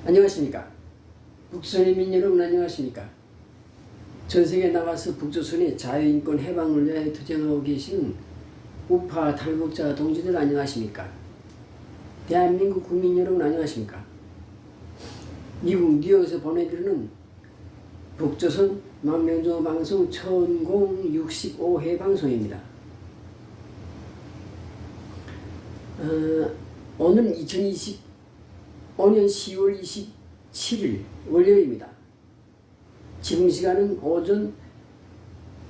안녕하십니까. 북선의민 여러분 안녕하십니까. 전세계에 나가서 북조선의 자유인권 해방을 위해 투쟁하고 계시는 우파 탈북자 동지들 안녕하십니까. 대한민국 국민 여러분 안녕하십니까. 미국 뉴욕에서 보내드리는 북조선 만명종어 방송 1065회 방송입니다. 오늘은 2025년 10월 27일 월요일입니다. 지금 시간은 오전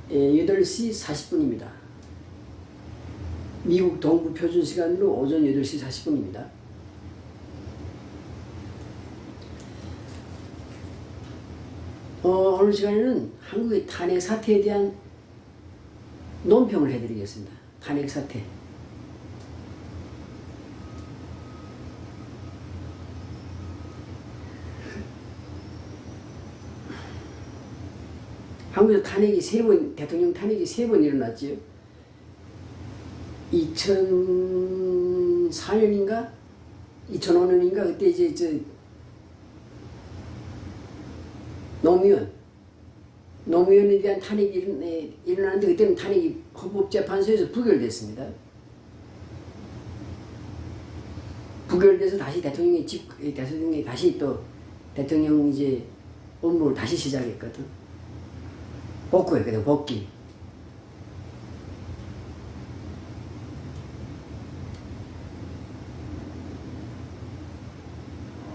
8시 40분입니다. 미국 동부 표준 시간으로 오전 8시 40분입니다. 오늘 시간에는 한국의 탄핵 사태에 대한 논평을 해드리겠습니다. 탄핵 사태. 한국에서 탄핵이 대통령 탄핵이 3번 일어났지요. 2004년인가? 2005년인가? 그때 이제 노무현에 대한 탄핵이 일어났는데 그때는 탄핵이 헌법재판소에서 부결됐습니다. 부결돼서 다시 대통령이 다시 또 대통령 이제 업무를 다시 시작했거든. 복구했거든, 복귀.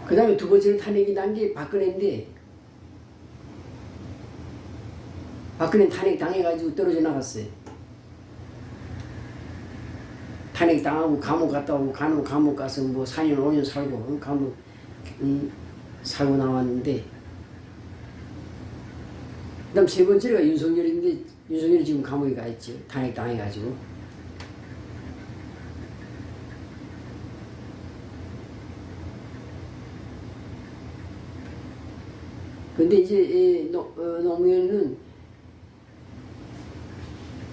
그 다음에 두 번째로 탄핵이 난 게 박근혜인데, 박근혜 탄핵 당해가지고 떨어져 나갔어요. 탄핵 당하고 감옥 갔다 오고, 감옥 가서 뭐 4년, 5년 살고, 감옥 살고 나왔는데, 그 다음 세 번째가 윤석열인데, 윤석열이 지금 감옥에 가 있죠. 탄핵 당해가지고. 근데 이제 노무현은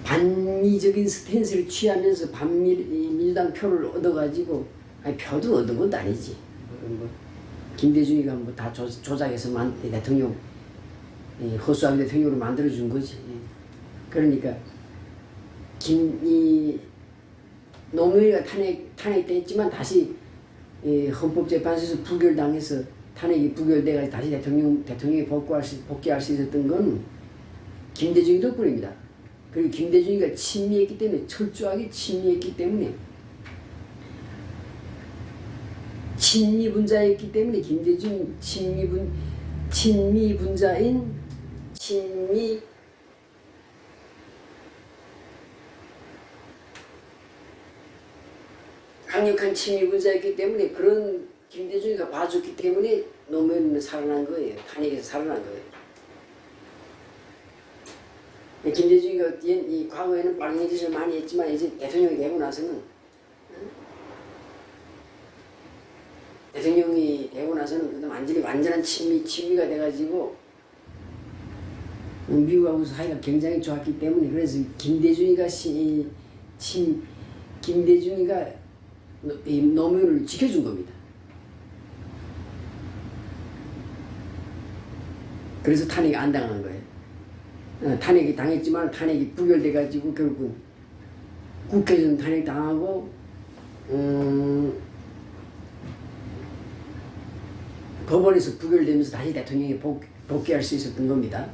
반미적인 스탠스를 취하면서 민주당 표를 얻어가지고, 아니 표도 얻은 것도 아니지. 뭐 김대중이가 뭐 다 조작해서 대통령 허수아비 대통령으로 만들어준 거지. 그러니까 노무현이가 탄핵됐지만 다시 헌법재판소에서 부결당해서 탄핵이 부결돼가지고 다시 대통령이 복귀할 수 있었던 건 김대중이 덕분입니다. 그리고 김대중이가 친미했기 때문에, 철저하게 친미했기 때문에, 친미분자였기 때문에 김대중 친미분자인 강력한 친미분자였기 때문에 그런 김대중이가 봐줬기 때문에 노무현은 살아난 거예요. 탄핵에서 살아난 거예요. 김대중이가 이 과거에는 빨갱이 짓을 많이 했지만 이제 대통령이 되고 나서는 그다음 완전한 친미가 돼가지고 미국하고 사이가 굉장히 좋았기 때문에, 그래서 김대중이가 노무현을 지켜준 겁니다. 그래서 탄핵이 안 당한 거예요. 탄핵이 당했지만 탄핵이 부결돼가지고 결국 국회에서는 탄핵 당하고 법원에서 부결되면서 다시 대통령이 복귀할 수 있었던 겁니다.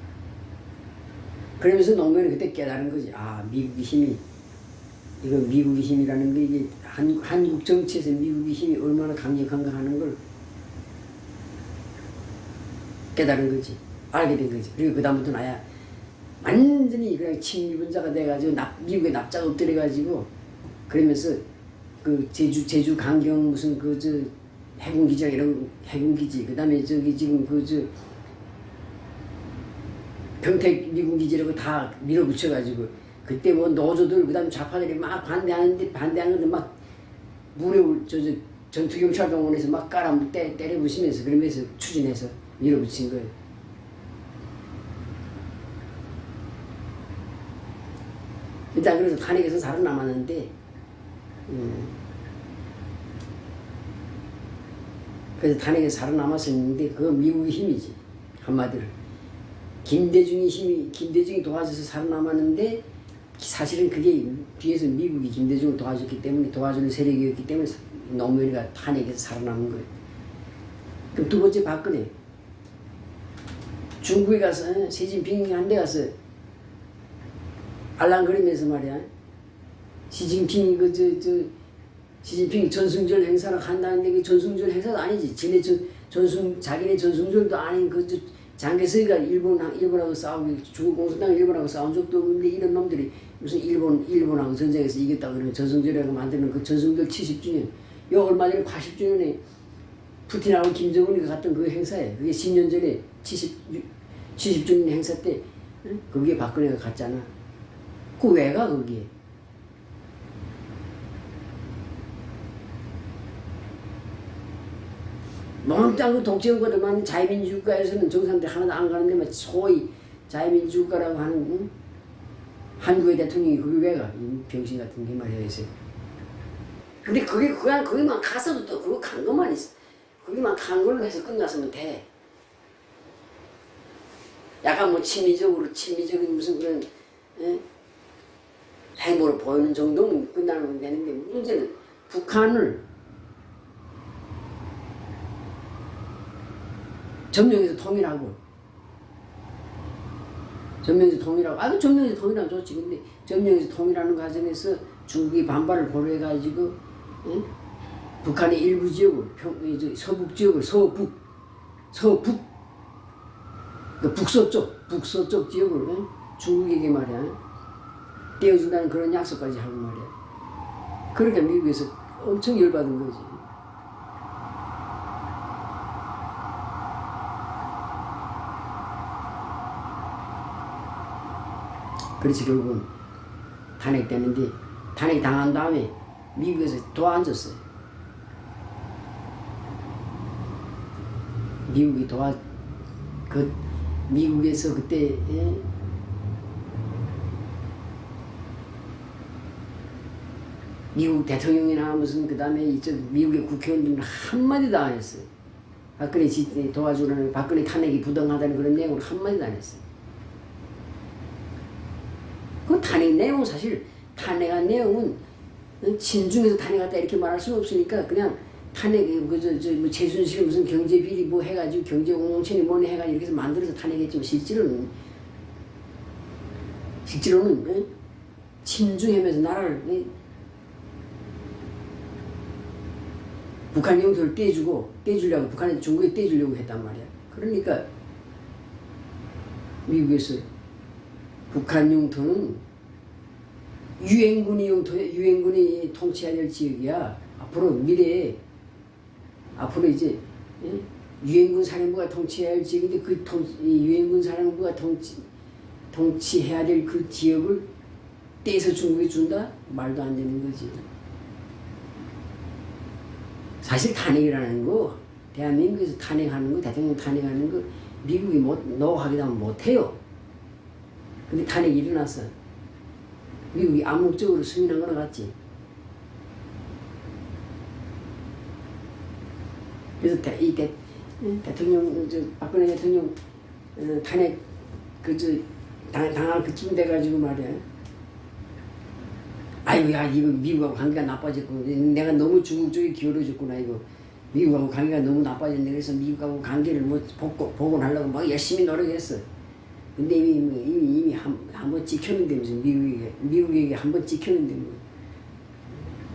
그러면서 노무현이 그때 깨달은 거지. 아, 미국의 힘이, 이거 미국의 힘이라는 게, 이게 한국 정치에서 미국의 힘이 얼마나 강력한가 하는 걸 깨달은 거지. 알게 된 거지. 그리고 그다음부터는 아야 완전히 그냥 친미분자가 돼가지고 미국에 납작 엎드려가지고, 그러면서 그 제주 강경 무슨 해군기지랑 이런 해군기지, 그 다음에 지금 평택 미군기지라고 다 밀어붙여가지고, 그때 뭐 노조들, 그 다음에 좌파들이 막 반대하는데 막 무료 전투경찰동원에서 막 때려부시면서, 그러면서 추진해서 밀어붙인 거예요. 일단 그래서 탄핵에서 살아남았는데, 그래서 탄핵에 살아남았었는데 그거 미국의 힘이지. 한마디로 김대중이 도와줘서 살아남았는데 사실은 그게 뒤에서 미국이 김대중을 도와줬기 때문에 도와주는 세력이었기 때문에 노무현이가 탄핵에서 살아남은 거예요. 그럼 두 번째 박근혜. 중국에 가서 시진핑이 한 데 가서 알랑거리면서 말이야. 시진핑이 시진핑이 전승절 행사를 한다는데 그 전승절 행사도 아니지. 자기네 전승절도 아닌 장개석이가 일본하고 싸우고 중국 공산당 일본하고 싸운 적도 없는데 이런 놈들이 무슨 일본하고 전쟁에서 이겼다 그러면 전승절이라고 만드는 그 전승절 70주년. 요 얼마 전에 80주년에 푸틴하고 김정은이가 갔던 그 행사에 그게 10년 전에 70주년 행사 때 거기에 박근혜가 갔잖아. 그 왜 가 거기에? 멍땅 독재국가들만 자유민주국가에서는 정상들 하나도 안 가는데 막 소위 자유민주국가라고 하는 한국의 대통령이 거기 왜 가? 이 병신 같은 게 말이야 요새. 근데 그게 그냥 거기만 가서도 또 그거 간 것만 있어. 거기만 간 걸로 해서 끝났으면 돼. 약간 뭐 친미적인 무슨 그런 행보를 보이는 정도는 끝나면 되는데 문제는 북한을 점령해서 통일하고 점령해서 통일하면 좋지. 근데 점령해서 통일하는 과정에서 중국이 반발을 고려해가지고 북한의 일부 지역을 서북 지역을 서북 그 북서쪽 지역을 중국에게 말이야 떼어준다는 그런 약속까지 하고 말이야. 그러니까 미국에서 엄청 열받은 거지. 그렇지. 결국은 탄핵되는데 탄핵 당한 다음에 미국에서 도와앉았어요. 미국에서 그때 미국 대통령이나 무슨 그 다음에 미국의 국회의원들은 한마디도 안 했어요. 박근혜 도와주라는 박근혜 탄핵이 부당하다는 그런 내용을 한마디도 안 했어요. 그 탄핵 내용은 사실 탄핵한 내용은 친중에서 탄핵했다 이렇게 말할 수는 없으니까 그냥 탄핵 뭐 최순실 무슨 경제 비리 뭐 해가지고 경제 공동체니 뭐니 해가지고 이렇게 해서 만들어서 탄핵했지만 실제로는 친중하면서 나라를 북한 영토를 떼주려고 북한에 중국에 떼주려고 했단 말이야. 그러니까 미국에서 북한 영토는 유엔군이 통치해야 될 지역이야. 앞으로 미래에 이제 유엔군 사령부가 통치해야 할 지역인데 유엔군 사령부가 통치해야 될 그 지역을 떼서 중국에 준다? 말도 안 되는 거지. 사실 탄핵이라는 거 대한민국에서 탄핵하는 거 대통령 탄핵하는 거 미국이 노하기도 하면 못해요. 근데 탄핵이 일어났어. 미국이 암묵적으로 승인한 거나 같지. 그래서 대통령 박근혜 대통령 탄핵 당할 그쯤 돼가지고 말이야. 아이고 야 이거 미국하고 관계가 나빠졌고 내가 너무 중국 쪽에 기울어졌구나 이거. 미국하고 관계가 너무 나빠졌네. 그래서 미국하고 관계를 뭐 복원하려고 막 열심히 노력했어. 근데 이미 한 번 찍혔는데 무슨 미국에게 한 번 찍혔는데 뭐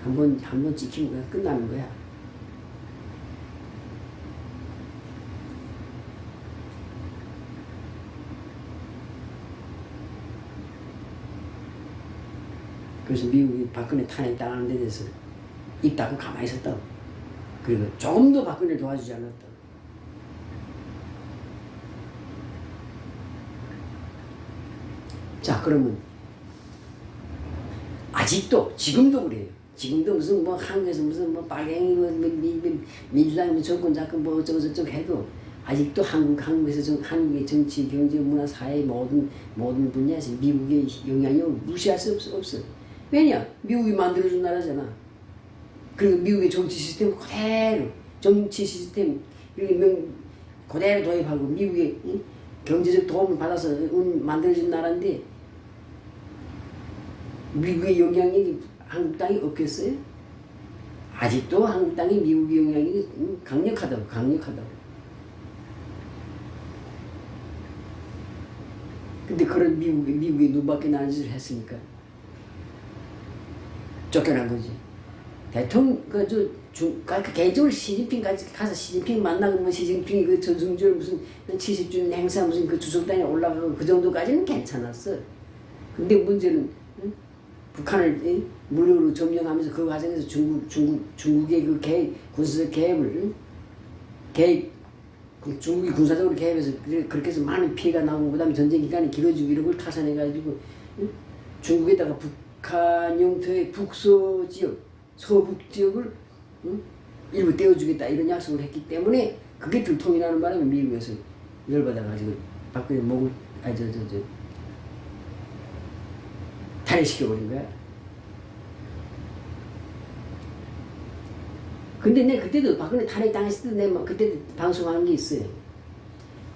한 번 찍히면 그냥 끝나는 거야. 그래서 미국이 박근혜 탄핵 당하는 데 대해서 입 닫고 가만히 있었다고. 그리고 조금 더 박근혜를 도와주지 않았다. 자, 그러면 아직도 지금도 그래요. 지금도 무슨 뭐 한국에서 무슨 뭐 빨갱이 민주당이 정권 잡고 뭐 어쩌고 저쩌고 해도 아직도 한국에서 한국의 정치, 경제, 문화, 사회 모든 분야에서 미국의 영향력을 무시할 수 없어. 왜냐? 미국이 만들어준 나라잖아. 그리고 미국의 정치 시스템은 그대로 정치 시스템 이렇게 그대로 도입하고 미국의 경제적 도움을 받아서 만들어진 나라인데 미국의 영향력이 한국 땅이 없겠어요? 아직도 한국 땅이 미국의 영향력이 강력하다고. 근데 그런 미국의 눈밖에 나는 짓을 했으니까 쫓겨난 거지. 대통령 개인적으로 시진핑까지 가서 시진핑 만나고 뭐 시진핑이 그 전승절 무슨 70주년 행사 무슨 그 주석단에 올라가고 그 정도까지는 괜찮았어. 근데 문제는 북한을 무력으로 점령하면서 그 과정에서 중국의 그 군사적 개입을 중국이 군사적으로 개입해서 그렇게 해서 많은 피해가 나오고 그다음에 전쟁 기간이 길어지고 이런 걸 타산해가지고 중국에다가 북한 영토의 북서지역, 서북지역을 일부 떼어주겠다 이런 약속을 했기 때문에 그게 들통이 나는 바람에 미국에서 열받아가지고 박근혜 목을 탄핵시켜버린 거야. 근데 내 그때도 박근혜 탄핵 당했을 때 내가 그때 방송한 게 있어요.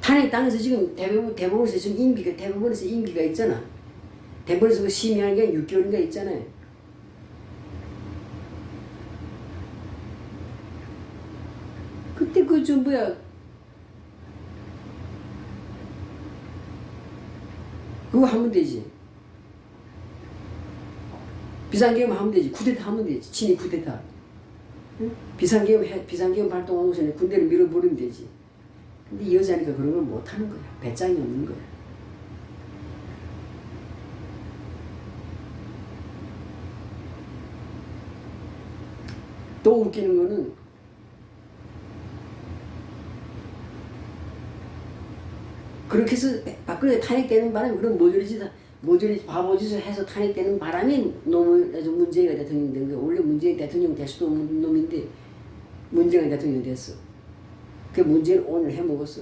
탄핵 당해서 지금 대법원에서 지금 대법원에서 임기가 있잖아. 대법원에서 그 심의하는 게 6개월인가 있잖아요. 그때 그거 하면 되지. 비상계엄 하면 되지. 쿠데타 하면 되지. 친일 쿠데타. 응? 비상계엄 발동하고 전에 군대를 밀어버리면 되지. 근데 여자니까 그런 걸 못하는 거야. 배짱이 없는 거야. 또 웃기는 거는 그렇게 해서 박근혜 탄핵되는 바람에 그런 모조리 바보짓을 해서 탄핵되는 바람에 아주 문재인 대통령이 된 거야. 원래 문재인 대통령 될 수도 없는 놈인데 문재인 대통령이 됐어. 그 문재인 오늘 해먹었어.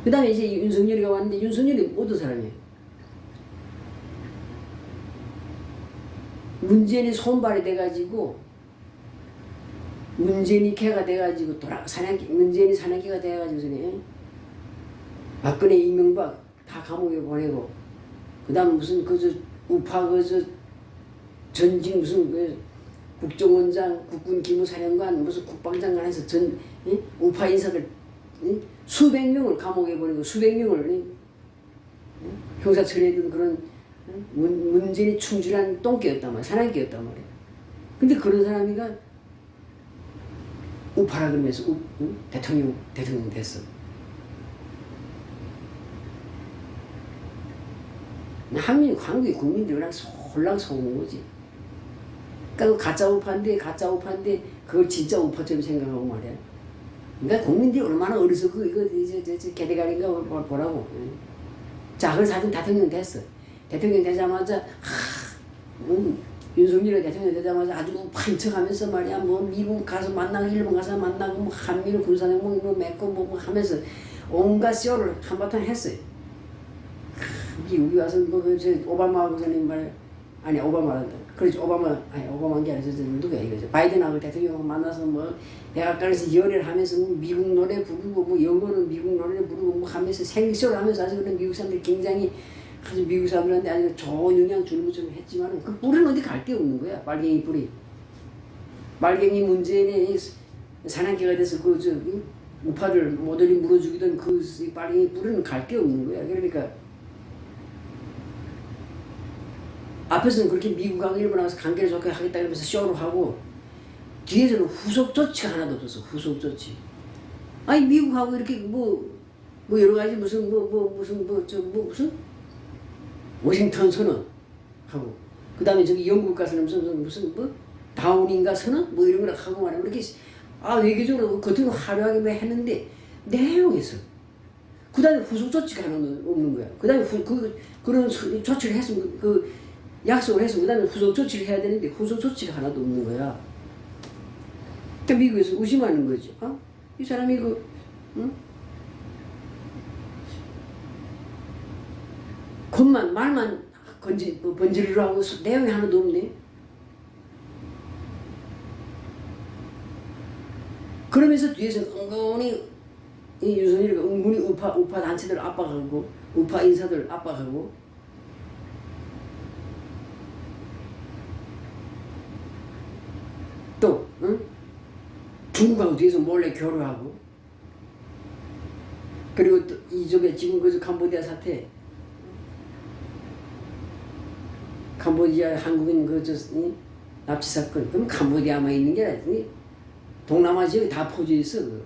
그 다음에 이제 윤석열이가 왔는데 윤석열이 어떤 사람이에요? 문재인이 손발이 돼가지고 문재인이 개가 돼가지고 문재인이 사냥개가 돼가지고 박근혜 이명박 다 감옥에 보내고 그다음 무슨 우파 전직 무슨 국정원장 국군 기무사령관 무슨 국방장관에서 우파 인사들 수백 명을 감옥에 보내고 수백 명을 형사 처리했던 그런 문재인이 충실한 똥개였단 말이야. 사냥개였단 말이야. 근데 그런 사람이가 우파라 그러면서 대통령 됐어. 한국의 국민들이랑 홀랑 속은 거지. 그러니까 가짜 우파인데 그걸 진짜 우파처럼 생각하고 말이야. 그러니까 국민들이 얼마나 어리석고 이거 개대가리인가 보라고. 자, 그래서 하여튼 대통령 됐어. 대통령 되자마자 윤석열이 대통령 되자마자 아주 판척하면서 말이야 뭐 미국 가서 만나고 일본 가서 만나고 뭐 한미일 군사동맹 뭐 맺고 뭐 하면서 온갖 쇼를 한바탕 했어요. 미국이 와서 오바마하고 선생님 말 아니 오바마란다. 그렇지 오바마한 게 아니라 누구야 이거죠. 바이든하고 대통령 만나서 뭐 대학가에서 열애를 하면서 뭐 미국 노래 부르고 뭐 영어는 미국 노래 부르고 뭐 하면서 생쇼를 하면서 아주 그런 미국 사람들 굉장히 아주 미국 사람들한테 아주 좋은 영향 주는 것처럼 했지만 그 뿔은 어디 갈 데 없는 거야. 말갱이 뿔이. 말갱이 문재인의 사냥개가 돼서 우파를 모조리 물어주기던 그 말갱이 뿔은 갈 데 없는 거야. 그러니까 앞에서는 그렇게 미국하고 일본하고 관계를 좋게 하겠다 이러면서 쇼를 하고 뒤에서는 후속 조치가 하나도 없었어. 후속 조치. 아니 미국하고 이렇게 뭐 여러 가지 무슨 워싱턴 선언 하고 그 다음에 저기 영국 가서는 무슨 다운인가 선언 뭐 이런 걸 하고 말이야. 이렇게 외교적으로 겉으로 화려하게 뭐 했는데 내용에서 그 다음에 후속 조치가 하나도 없는 거야. 그 다음에 그런 조치를 했으면 약속을 해서 그 다음에 후속 조치를 해야 되는데 후속 조치가 하나도 없는 거야. 그러니까 미국에서 의심하는 거지. 이 사람이 말만 번지르르 하고 내용이 하나도 없네. 그러면서 뒤에서 은근히 이 윤석열이가 은근히 우파 단체들 압박하고 우파 인사들 압박하고 또 응? 중국하고 뒤에서 몰래 교류하고 그리고 또 이쪽에 지금 그 캄보디아 사태 캄보디아 한국인 납치 사건 그럼 캄보디아만 있는 게 아니라 동남아 지역에 다 퍼져 있어 그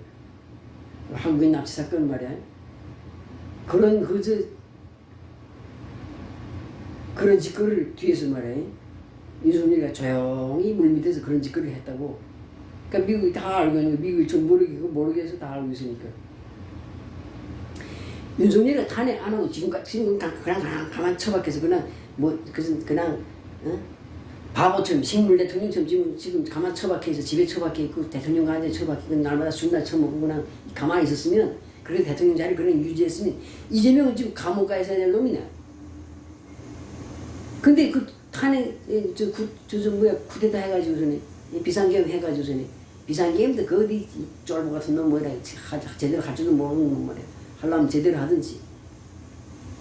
한국인 납치 사건 말이야. 그런 그런 짓거리를 뒤에서 말이야. 윤석열이가 조용히 물밑에서 그런 짓거리를 했다고. 그러니까 미국이 다 알고 있는 거 미국이 좀 모르게 해서 다 알고 있으니까. 윤석열이가 탄핵 안 하고 지금 그냥 가만 처박혀서 그냥 바보처럼 식물 대통령처럼 지금 가만 처박혀서 집에 처박혀 있고 대통령과 앉아 처박혀 있고 날마다 술날 처먹고 그냥 가만히 있었으면 그렇게 대통령 자리를 그냥 유지했으면 이재명은 지금 감옥 가 있어야 될 놈이냐. 근데 그 탄핵 쿠데타 해가지고서는 비상계엄 해가지고서는 비상계엄도 그 어디 쫄보 같은 놈 뭐라 제대로 할 줄도 모르는 놈 말이야. 하려면 제대로 하든지.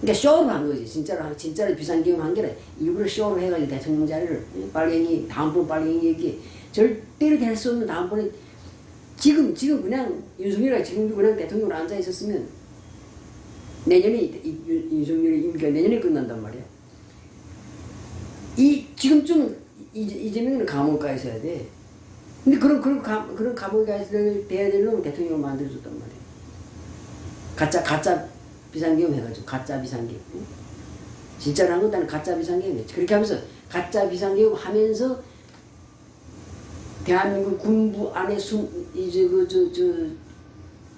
그러니까 쇼를 한 거지. 진짜로 비상계엄 한 게 아니라 일부러 쇼를 해가지고 대통령 자리를 다음번 빨갱이 얘기 절대로 될 수 없는 다음번에 지금 그냥 윤석열이가 지금도 그냥 대통령으로 앉아 있었으면 내년에 윤석열이 임기가 내년에 끝난단 말이야. 지금쯤 이재명은 감옥 가 있어야 돼. 근데 그런 감옥에 가 있어야 돼야 될 놈을 대통령으로 만들어줬단 말이야. 가짜 비상계엄 해가지고 가짜 비상계엄. 진짜로 한 것도 아니고 가짜 비상계엄이었지. 그렇게 하면서 가짜 비상계엄 하면서 대한민국 군부 안에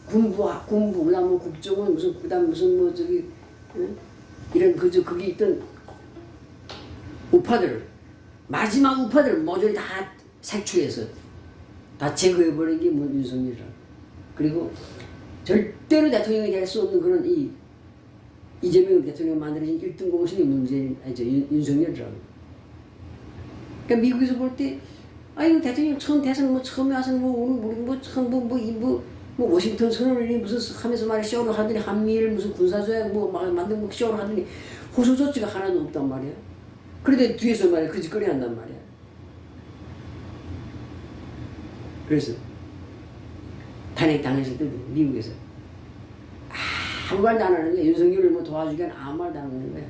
군부 그다음 국정원 그다음 이런 거기 있던 우파들 마지막 우파들 모조리 다 색출해서 다 제거해버린 게 윤석열이라. 그리고 절대로 대통령이 될 수 없는 그런 이재명 대통령 만들어진 1등 공신이 윤석열이라고. 그러니까 미국에서 볼 때 아이고 대통령 대선 처음에 와서 워싱턴 선언을 무슨 하면서 말이야 쇼를 하더니 한미일 무슨 군사조약 만든 쇼를 하더니 호소 조치가 하나도 없단 말이야. 그런데 뒤에서 말이야 그 짓거리 한단 말이야. 그래서 탄핵 당했을 때도 미국에서 아무 말도 안 하는 거야. 윤석열을 도와주기 위한 아무 말도 안 하는 거야.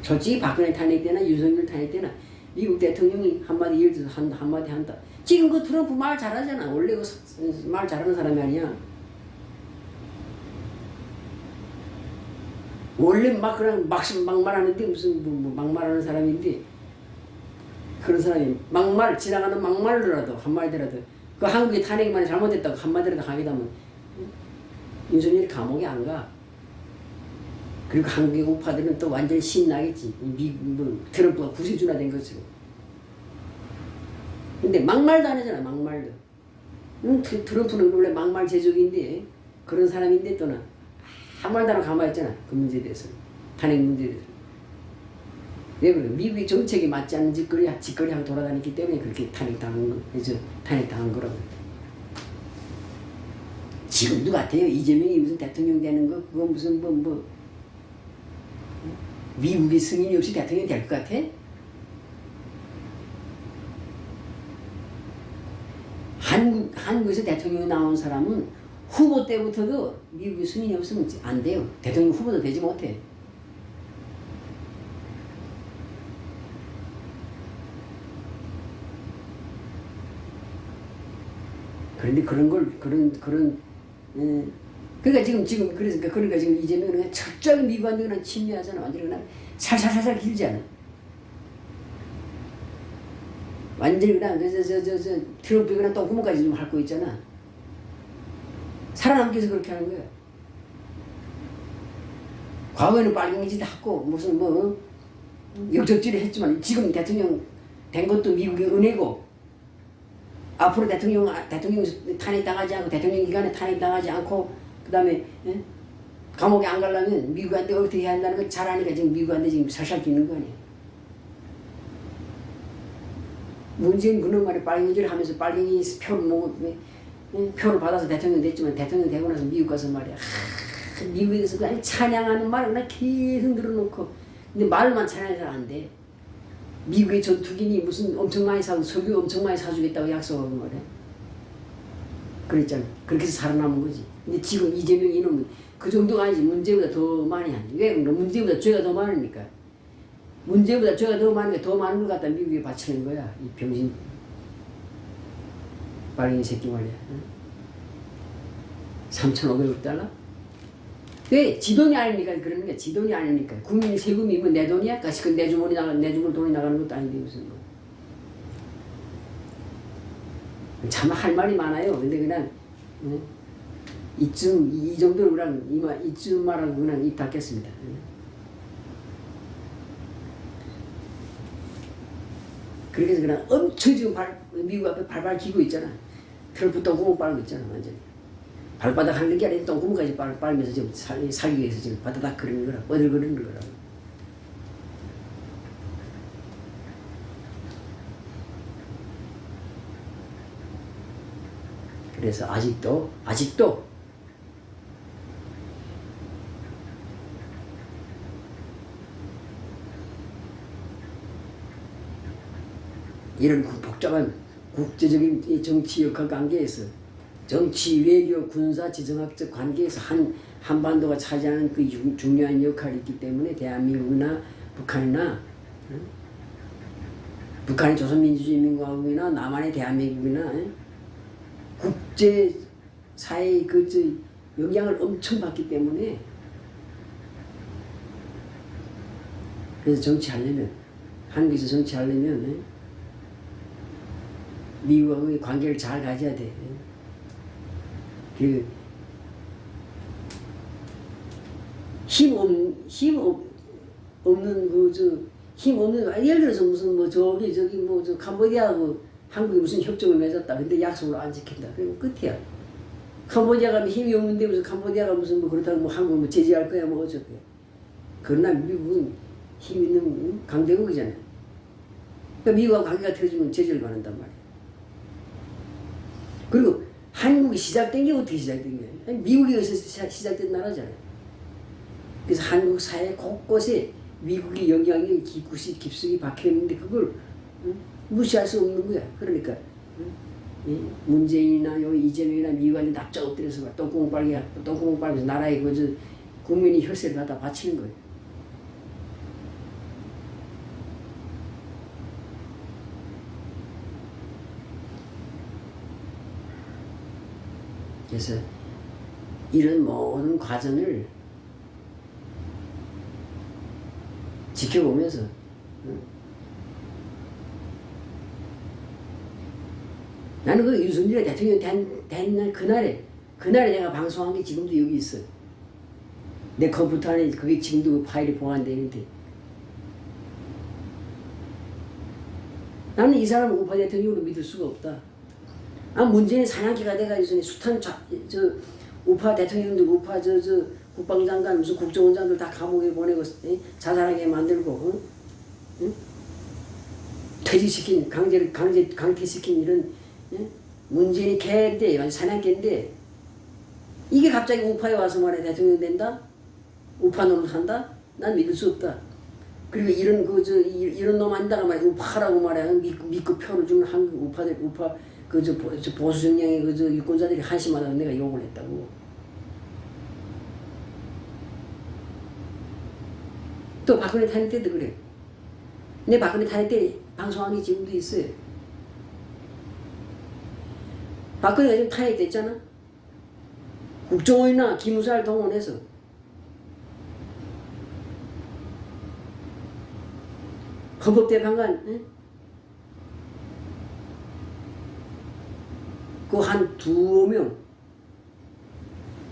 솔직히 박근혜 탄핵 때나 윤석열 탄핵 때나 미국 대통령이 한마디 예를 들어서 한마디 한다. 지금 그 트럼프 말 잘하잖아. 원래 말 잘하는 사람이 아니야. 원래 그냥 막말하는데 무슨 막말하는 사람인데 그런 사람이 지나가는 막말로라도 한마디라도 그 한국의 탄핵만이 잘못됐다고 한마디라도 하게 되면 윤석열이 감옥에 안 가. 그리고 한국의 우파들은 또 완전히 신나겠지. 트럼프가 구세주나 된 것으로. 근데 막말도 안 하잖아. 막말도. 트럼프는 원래 막말 제조기인데 그런 사람인데 또는 한 말도 안 하고 가만히 있잖아. 그 문제에 대해서. 탄핵 문제에 대해서. 왜 그래? 미국의 정책에 맞지 않는 짓거리하고 돌아다녔기 때문에 그렇게 탄핵당한 거라고. 지금도 같아요. 이재명이 무슨 대통령 되는 거 그거 무슨 미국의 승인이 없이 대통령이 될 것 같아? 한국에서 대통령이 나온 사람은 후보 때부터도 미국의 승인이 없으면 안 돼요. 대통령 후보도 되지 못해. 그런데 그러니까 지금 이재명은 철저하게 미국한테 그냥 침략하잖아. 완전히 그냥 살살살살 길지 않아. 완전히 그냥 트럼프 그냥 똥구멍까지 좀 핥고 있잖아. 살아남기 위해서 그렇게 하는 거야. 과거에는 빨갱이 짓 했고 무슨 역적질을 했지만 지금 대통령 된 것도 미국의 은혜고 앞으로 대통령 탄핵당하지 않고 대통령 기간에 탄핵당하지 않고 그 다음에 감옥에 안 가려면 미국한테 어떻게 해야 한다는 걸 잘 아니까 지금 미국한테 지금 살살 끼는 거 아니야. 문재인 그런 말에 빨갱이질 하면서 빨갱이 표를 표를 받아서 대통령 됐지만 대통령 되고 나서 미국 가서 말이야. 미국에 대해서 그냥 찬양하는 말을 그냥 계속 늘어놓고 근데 말만 찬양해서 안 돼. 미국의 전투기니 무슨 엄청 많이 석유 엄청 많이 사주겠다고 약속하고 말이야. 그랬잖아. 그렇게 해서 살아남은 거지. 근데 지금 이재명 이놈은 그 정도가 아니지. 문제보다 더 많이 하니. 왜? 문제보다 죄가 더 많으니까. 문제보다 죄가 더 많으니까 더 많은 걸 갖다 미국에 바치는 거야. 이 병신 빨갱이 새끼 말이야. 3,500억 달러? 왜? 지 돈이 아니니까 그러는 거야. 지 돈이 아니니까. 국민 세금이 뭐 내 돈이야? 가시 내 주머니 내 주머니 돈이 나가는 것도 아닌데 무슨 뭐. 참 할 말이 많아요. 근데 그냥 이쯤 이 정도로 그냥 이쯤 말하고 그냥 입 닫겠습니다. 그렇게 해서 그냥 엄청 지금 미국 앞에 발발 기고 있잖아. 트럼프 똥구멍 빨고 있잖아 완전히. 발바닥 하는 게 아니라 똥구멍까지 빨면서 지금 살기 위해서 지금 바다닥 그러는 거라. 어들거리는 거라고. 그래서 아직도 이런 복잡한 국제적인 정치 역학 관계에서 정치, 외교, 군사, 지정학적 관계에서 한반도가 차지하는 그 중요한 역할이 있기 때문에 대한민국이나 북한이나 북한의 조선민주주의인민공화국이나 남한의 대한민국이나 국제사회의 그 영향을 엄청 받기 때문에 그래서 정치하려면 한국에서 정치하려면 미국하고의 관계를 잘 가져야 돼. 그 힘 없는 예를 들어서 무슨 뭐 저기 뭐 저 캄보디아하고 한국이 무슨 협정을 맺었다. 근데 약속을 안 지킨다. 그러면 끝이야. 캄보디아가 힘이 없는데 무슨 캄보디아가 무슨 뭐 그렇다고 뭐 한국 뭐 제재할 거야 뭐 어쩌게. 그러나 미국은 힘 있는 강대국이잖아요. 그러니까 미국하고 관계가 틀어지면 제재를 받는단 말이야. 그리고 한국이 시작된 게 어떻게 시작된 거야? 미국에 의해서 시작된 나라잖아요. 그래서 한국 사회 곳곳에 미국의 영향이 깊숙이 박혀있는데 그걸 무시할 수 없는 거야. 그러니까 문재인이나 이재명이나 미국한테 납작 엎드려서 똥구멍 빨면서 나라의 국민이 혈세를 갖다 바치는 거예요. 그래서 이런 모든 과정을 지켜보면서 나는 그 유승준이 대통령 된 그날에 내가 방송한 게 지금도 여기 있어. 내 컴퓨터 안에 그게 지금도 그 파일이 보관되어 있는데 나는 이 사람을 우파 대통령으로 믿을 수가 없다. 문재인 사냥개가 돼가지고 숱한 우파 대통령들, 우파 국방장관, 무슨 국정원장들 다 감옥에 보내고 자살하게 만들고 퇴직시킨 강퇴시킨 이런 문재인이 개인데 사냥개인데 이게 갑자기 우파에 와서 말해 대통령 된다? 우파 노릇한다? 난 믿을 수 없다. 그리고 이런 놈 아니다가 말이야 우파라고 말해 믿고 표를 주는 한국 우파 보수 정량의 유권자들이 한심하다고 내가 욕을 했다고. 또 박근혜 탄핵 때도 그래. 내 박근혜 탄핵 때 방송한 게 지금도 있어요. 박근혜가 지금 탄핵됐잖아. 국정원이나 기무사를 동원해서 헌법재판관 그 한 두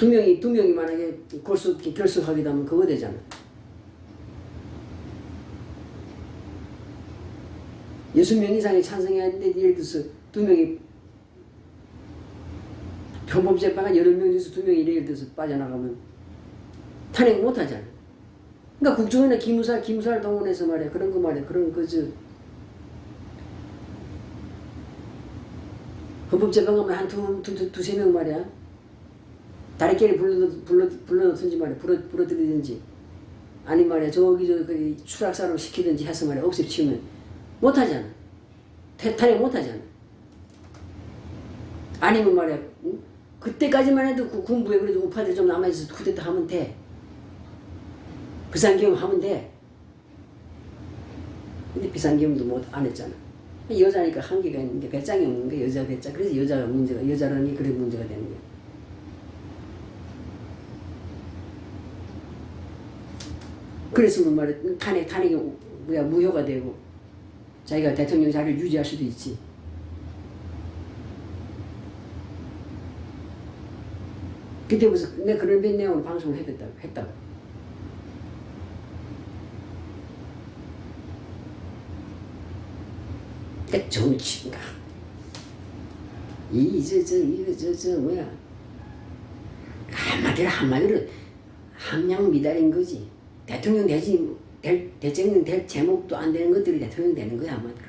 명이 만약에 결석하게 되면 그거 되잖아. 6명 이상이 찬성해야 하는데 예를 들어서 2명이 헌법재판관 8명 중에서 2명이 예를 들어서 빠져나가면 탄핵 못하잖아. 그러니까 국정원이나 기무사를 동원해서 말이야. 그런 거 말이야. 그런 헌법재판 가면 한 두세 명 말이야. 다리끼리 불러넣든지 말이야. 불러들이든지. 아니 말이야. 저기 그 추락사로 시키든지 해서 말이야. 억셉치우면 못하잖아. 탄핵 못하잖아. 아니면 말이야. 응? 그때까지만 해도 그 군부에 그래도 우파들 좀 남아있어서 쿠데타 하면 돼. 비상계엄 하면 돼. 근데 비상계엄도 못 안 했잖아. 여자니까 한계가 있는 게 배짱이 없는 게 여자 배짱. 그래서 여자가 문제가 여자라니 그래 문제가 되는 거야. 그랬으면 말이야 탄핵이 뭐야 무효가 되고 자기가 대통령 자리를 유지할 수도 있지. 그때부터 내가 그런 내용으로 방송을 했다고. 그러니까 정치인가 이거 뭐야 한마디로 함량 미달인 거지. 대통령 대통령 될 제목도 안 되는 것들이 대통령 되는 거야 한마디로.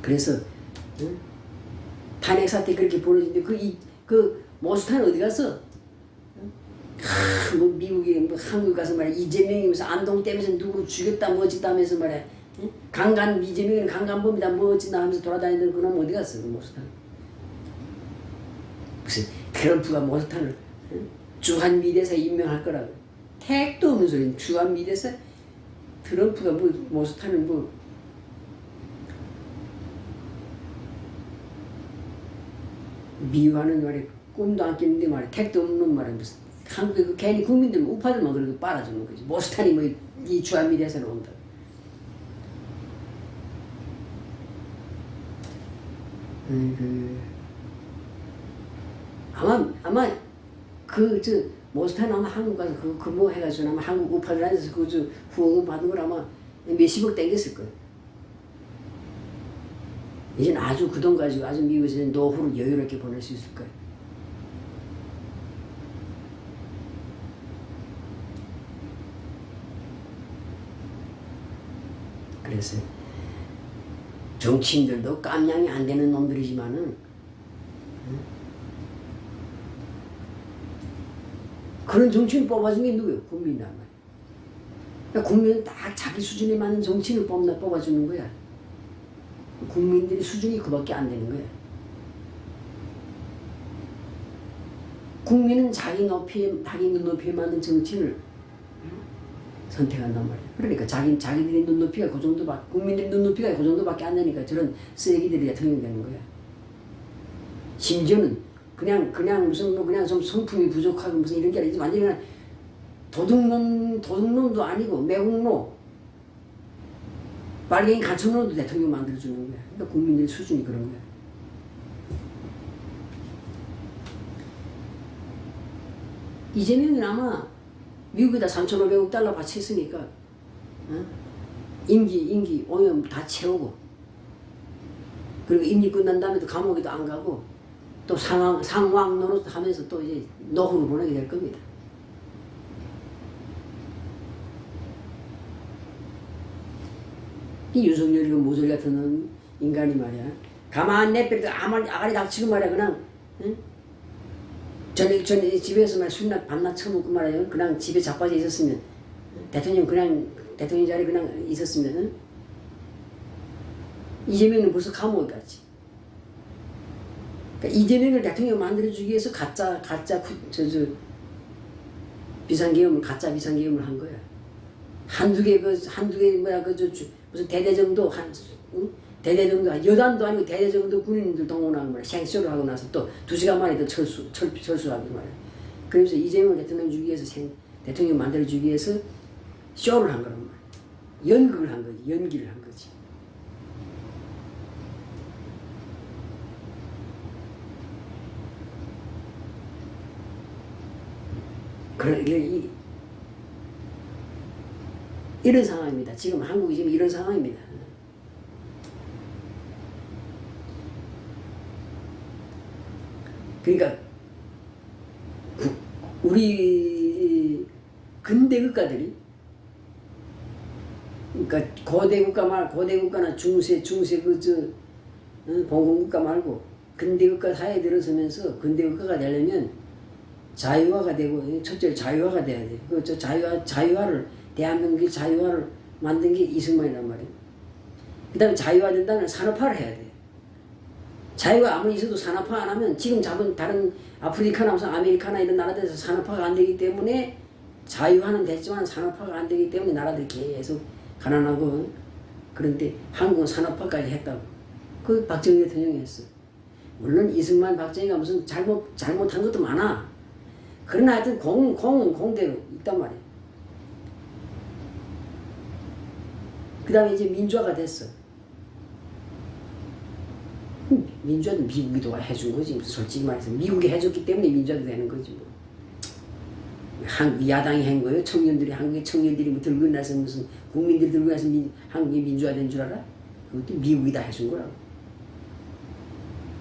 그래서 응? 탄핵 사태 그렇게 벌어지는데 그 모스탄 어디 갔어? 뭐 미국에 뭐 한국 가서 말이야 이재명이면서 안동 댐에서 누구 죽였다 뭐 어찌다면서 말이야 응? 이재명이는 강간범이다 뭐 어찌다 하면서 돌아다니던 그놈 어디 갔어 그 모스탄. 무슨 트럼프가 모스탄을 응? 주한미대사 임명할 거라고. 택도 없는 소리. 주한미대사 트럼프가 뭐 모스탄을 뭐 미워하는 말에 꿈도 안 뀌는데 말이야 택도 없는 말에 무슨 한국에 그 괜히 국민들 우파들만 그렇게 빨아주는 거지. 모스탄이 뭐 이 주한미대에서는 온다. 아마 모스탄 아마 한국 가서 그 뭐 해가지고 아마 한국 우파들한테서 그 후원금 받은 걸 아마 몇십억 땡겼을 거예요. 이제는 아주 그 돈 가지고 아주 미국에서 노후를 여유롭게 보낼 수 있을 거예요. 그래서 정치인들도 깜냥이 안 되는 놈들이지만은 그런 정치인 뽑아준 게 누구예요? 국민이란 말이야. 그러니까 국민은 딱 자기 수준에 맞는 정치인을 뽑아주는 거야. 국민들의 수준이 그밖에 안 되는 거야. 국민은 자기 눈높이에 맞는 정치인을 선택한단 말이야. 그러니까 자기들의 눈높이가 그 정도밖에, 국민들의 눈높이가 그 정도밖에 안 되니까 저런 쓰레기들이 대통령이 되는 거야. 심지어는 그냥 무슨 뭐 그냥 좀 성품이 부족하고 무슨 이런 게 아니지 완전히 그냥 도둑놈도 아니고 매국노 빨갱이 가천놈도 대통령 만들어주는 거야. 그러니까 국민들의 수준이 그런 거야. 이재명은 아마 미국에다 3,500억 달러 바쳤으니까 어? 임기 오염 다 채우고 그리고 임기 끝난 다음에도 감옥에도 안 가고 또 상황 노릇 하면서 또 이제 노후를 보내게 될 겁니다. 이 윤석열이 그 모조리 같은 인간이 말이야. 가만 내버려도 아가리 닥치고 말이야. 그냥 응? 전에 집에서 말이야 술이나 밤낮 처먹고 말이야. 그냥 집에 자빠져 있었으면 대통령 자리에 그냥 있었으면 응? 이재명은 벌써 감옥에 갔지. 그러니까 이재명을 대통령 만들어주기 위해서 가짜 비상계엄을 한 거야. 한두 개 뭐야 무슨 대대정도 응? 대대정도 여단도 아니고 대대정도 군인들 동원하고 말이야. 생쇼를 하고 나서 또 2시간 만에 또 철수하고 말이야. 그래서 이재명을 대통령 주기 위해서 대통령 만들어주기 위해서 쇼를 한 거란 말이야. 연극을 한 거지. 연기를 한 거지. 이런 상황입니다. 지금 한국이 지금 이런 상황입니다. 그러니까 우리 근대 국가들이 그러니까 고대 국가나 중세 봉건 국가 말고 근대 국가 사회에 들어서면서 근대 국가가 되려면 자유화가 되고 첫째 자유화가 돼야 돼. 그 자유화를 대한민국의 자유화를 만든 게 이승만이란 말이에요. 그다음에 자유화된다면 산업화를 해야 돼. 자유가 아무리 있어도 산업화 안 하면 지금 잡은 다른 아프리카나 무슨 아메리카나 이런 나라들에서 산업화가 안 되기 때문에 자유화는 됐지만 산업화가 안 되기 때문에 나라들이 계속 가난하고 그런데 한국은 산업화까지 했다고. 그 박정희 대통령이 했어. 물론 이승만 박정희가 무슨 잘못한 것도 많아. 그러나 하여튼 공대로 있단 말이야. 그 다음에 이제 민주화가 됐어. 민주화는 미국이 도와 해준 거지. 솔직히 말해서 미국이 해줬기 때문에 민주화도 되는 거지 뭐. 야당이 한 거예요. 한국의 청년들이 뭐 들고 나서 무슨 국민들이 들고 나서 한국이 민주화된 줄 알아? 그것도 미국이 다 해준 거라고.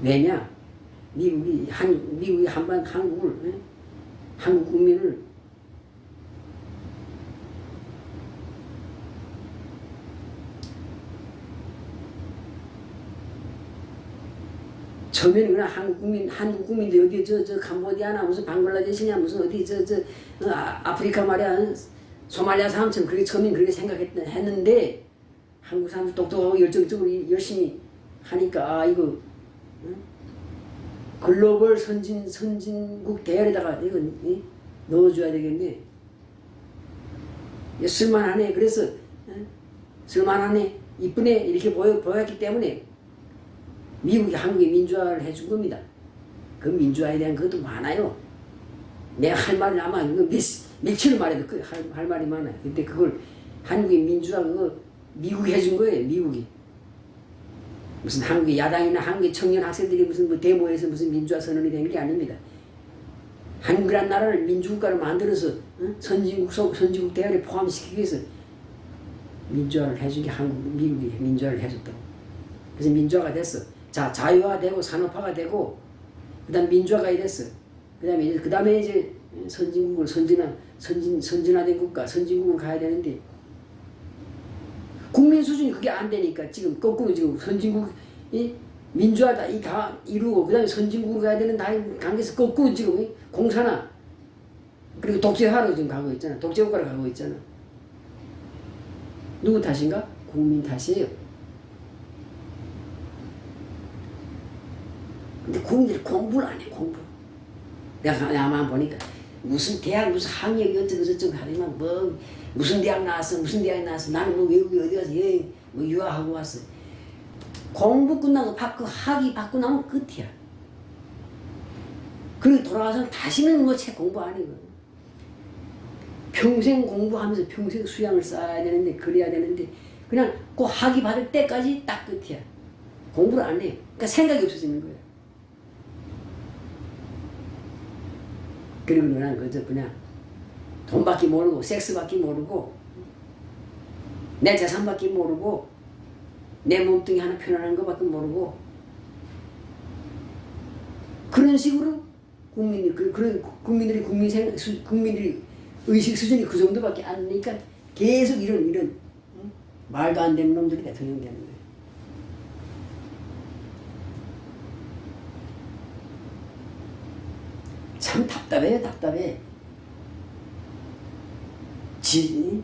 왜냐? 미국이 한국 국민을 처음에는 그냥 한국 국민들 어디 저 캄보디아나 무슨 방글라데시냐 무슨 어디 아프리카 말이야 소말리아 사람처럼 그렇게 처음엔 그렇게 생각했는데 한국 사람들 똑똑하고 열정적으로 열심히 하니까 이거 글로벌 선진국 대열에다가 이거 넣어줘야 되겠네. 쓸만하네. 그래서 쓸만하네. 이쁘네. 이렇게 보였기 때문에 미국이 한국에 민주화를 해준 겁니다. 그 민주화에 대한 것도 많아요. 내가 할 말은 아마 며칠을 말해도 할 말이 많아요. 근데 그걸 한국의 민주화 그거 미국이 해준 거예요. 미국이. 무슨 한국의 야당이나 한국의 청년 학생들이 무슨 뭐 데모에서 무슨 민주화 선언이 된 게 아닙니다. 한국이란 나라를 민주국가로 만들어서 선진국 대열에 포함시키기 위해서 민주화를 해준 게 미국이 민주화를 해줬다고. 그래서 민주화가 됐어. 자, 자유화가 되고 산업화가 되고 그다음 민주화가 됐어. 그다음에 이제 선진국을 선진화된 국가 선진국으로 가야 되는데 국민 수준이 그게 안 되니까 지금 거꾸로 지금 선진국이 민주화다 다 이루고 그다음에 선진국으로 가야 되는 단계에서 거꾸로 지금 공산화 그리고 독재화로 지금 가고 있잖아. 독재국가로 가고 있잖아. 누구 탓인가? 국민 탓이에요. 근데 국민들이 공부를 안 해. 공부. 내가 아마 보니까 무슨 대학 무슨 학력이 어쩌고 저쩌고 하지만 뭐 무슨 대학 나왔어 나는 뭐 외국에 어디 가서 여행 뭐 유학하고 왔어. 공부 끝나고 학위 받고 나면 끝이야. 그리고 돌아와서 다시는 뭐 책 공부 안 해. 평생 공부하면서 평생 수양을 쌓아야 되는데 그래야 되는데 그냥 그 학위 받을 때까지 딱 끝이야. 공부를 안 해. 그러니까 생각이 없어지는 거야. 그리고 너는 그냥 돈밖에 모르고 섹스밖에 모르고 내 재산밖에 모르고 내 몸뚱이 하나 편안한 것밖에 모르고 그런 식으로 국민들이 국민들이 의식 수준이 그 정도밖에 안 되니까 계속 이런 말도 안 되는 놈들이 대통령 되는 거예요. 참 답답해요. 답답해. 지금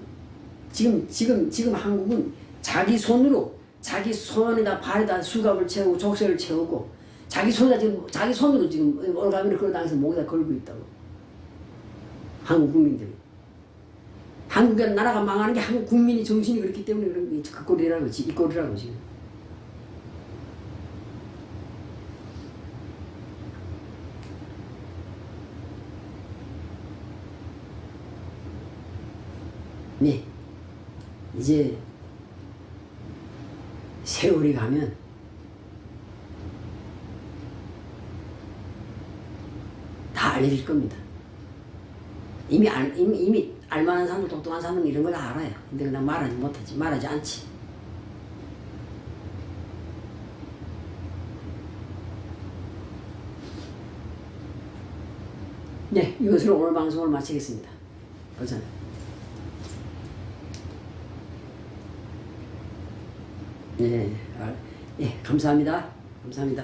한국은 자기 손에다 발에다 수갑을 채우고 족쇄를 채우고 자기 손으로 지금 올가미를 끌어당겨서 목에다 걸고 있다고. 한국 국민들이. 한국 나라가 망하는 게 한국 국민이 정신이 그렇기 때문에 그런 게 그 꼴이라고 이 꼴이라고 지금. 네, 이제 세월이 가면 다 알려질 겁니다. 이미 알만한 사람들, 똑똑한 사람은 이런 걸 알아요. 근데 그냥 말하지 않지. 네, 이것으로 오늘 방송을 마치겠습니다. 감사합니다. 예, 예, 감사합니다. 감사합니다.